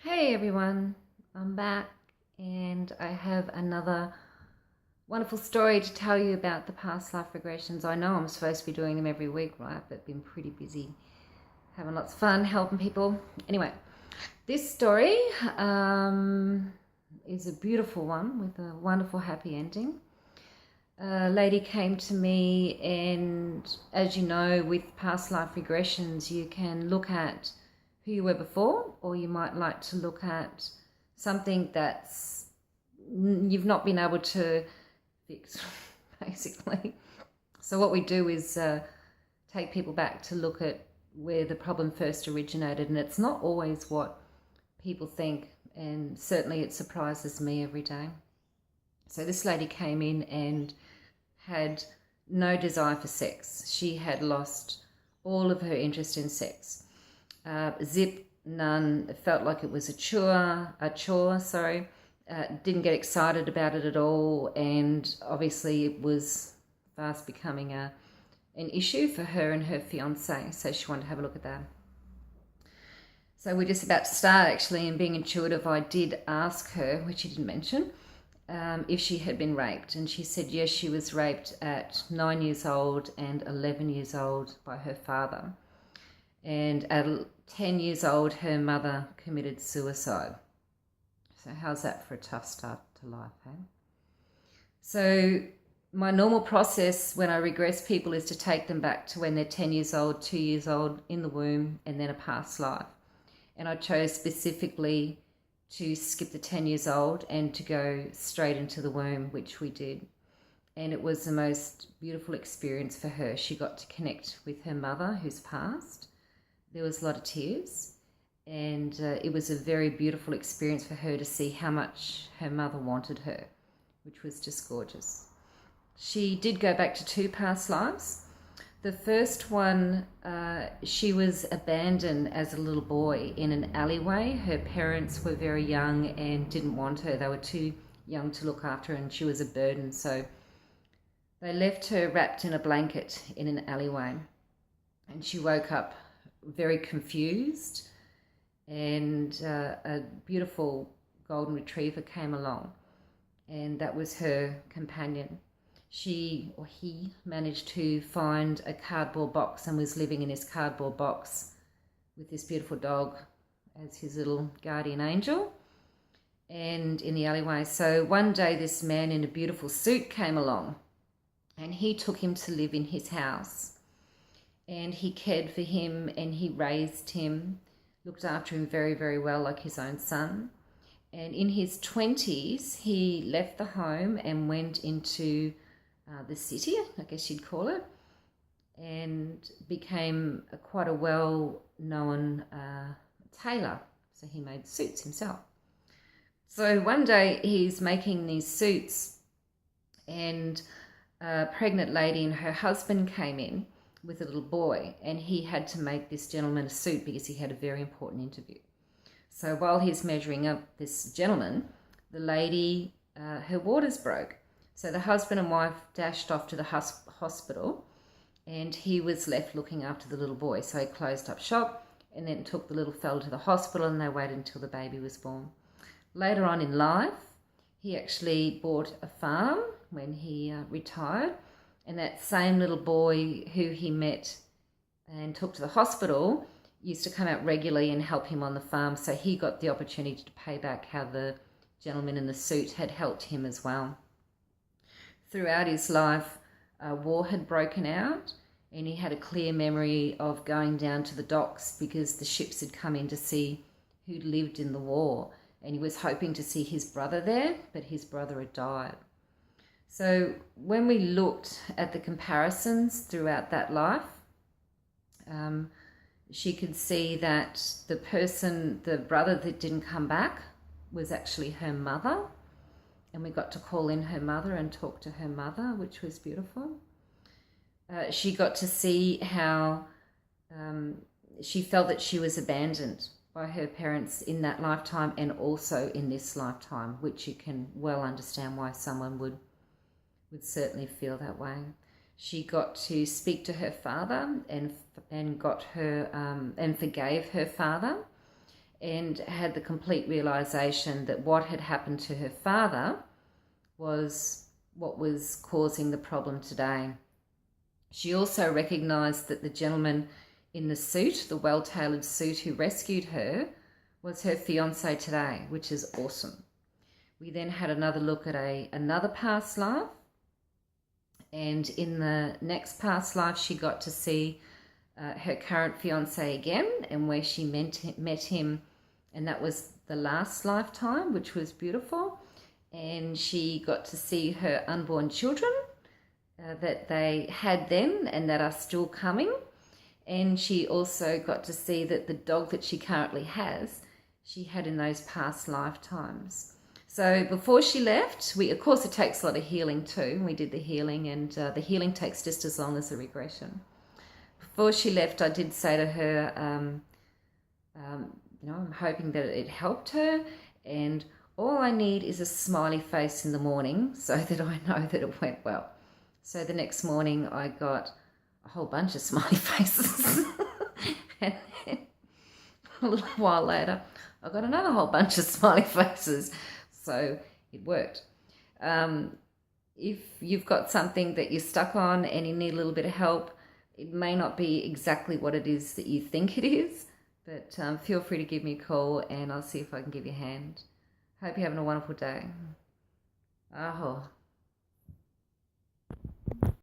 Hey everyone, I'm back and I have another wonderful story to tell you about the past life regressions. I know I'm supposed to be doing them every week, right? But been pretty busy having lots of fun helping people. Anyway, this story is a beautiful one with a wonderful happy ending. A lady came to me, and as you know, with past life regressions, you can look at who you were before, or you might like to look at something that's you've not been able to fix, basically. So what we do is take people back to look at where the problem first originated, and it's not always what people think, and certainly it surprises me every day. So this lady came in and had no desire for sex. She had lost all of her interest in sex. Zip, none. It felt like it was a chore. Didn't get excited about it at all, and obviously it was fast becoming an issue for her and her fiance. So she wanted to have a look at that. So we're just about to start actually, and being intuitive, I did ask her, which she didn't mention, if she had been raped, and she said yes, she was raped at 9 years old and 11 years old by her father, and at 10 years old her mother committed suicide. So how's that for a tough start to life, eh? So my normal process when I regress people is to take them back to when they're 10 years old, 2 years old, in the womb, and then a past life. And I chose specifically to skip the 10 years old and to go straight into the womb, which we did. And it was the most beautiful experience for her. She got to connect with her mother who's passed. There was a lot of tears, and it was a very beautiful experience for her to see how much her mother wanted her, which was just gorgeous. She did go back to 2 past lives. The first one, she was abandoned as a little boy in an alleyway. Her parents were very young and didn't want her. They were too young to look after her, and she was a burden. So they left her wrapped in a blanket in an alleyway. And she woke up very confused, and a beautiful golden retriever came along, and that was her companion. She or he managed to find a cardboard box and was living in his cardboard box with this beautiful dog as his little guardian angel, and in the alleyway. So one day this man in a beautiful suit came along, and he took him to live in his house, and he cared for him and he raised him, looked after him very, very well, like his own son. And in his 20s, he left the home and went into the city, I guess you'd call it, and became quite a well-known tailor. So he made suits himself. So one day he's making these suits, and a pregnant lady and her husband came in with a little boy, and he had to make this gentleman a suit because he had a very important interview. So while he's measuring up this gentleman, the lady, her waters broke. So the husband and wife dashed off to the hospital, and he was left looking after the little boy. So he closed up shop and then took the little fella to the hospital, and they waited until the baby was born. Later on in life, he actually bought a farm when he retired, and that same little boy who he met and took to the hospital used to come out regularly and help him on the farm. So he got the opportunity to pay back how the gentleman in the suit had helped him as well. Throughout his life, war had broken out, and he had a clear memory of going down to the docks because the ships had come in to see who'd lived in the war, and he was hoping to see his brother there, but his brother had died. So when we looked at the comparisons throughout that life, she could see that the brother that didn't come back was actually her mother, and we got to call in her mother and talk to her mother, which was beautiful. She got to see how she felt that she was abandoned by her parents in that lifetime and also in this lifetime, which you can well understand why someone would certainly feel that way. She got to speak to her father and got her and forgave her father, and had the complete realization that what had happened to her father was what was causing the problem today. She also recognized that the gentleman in the suit, the well-tailored suit who rescued her, was her fiance today, which is awesome. We then had another look at another past life, and in the next past life she got to see her current fiance again and where she met him, and that was the last lifetime, which was beautiful. And she got to see her unborn children that they had then and that are still coming. And she also got to see that the dog that she currently has, she had in those past lifetimes. So before she left, of course it takes a lot of healing too. We did the healing, and the healing takes just as long as the regression. Before she left, I did say to her, I'm hoping that it helped her, and all I need is a smiley face in the morning so that I know that it went well. So the next morning I got a whole bunch of smiley faces. And then a little while later, I got another whole bunch of smiley faces. So it worked. If you've got something that you're stuck on and you need a little bit of help, it may not be exactly what it is that you think it is, but feel free to give me a call and I'll see if I can give you a hand. Hope you're having a wonderful day. Aho.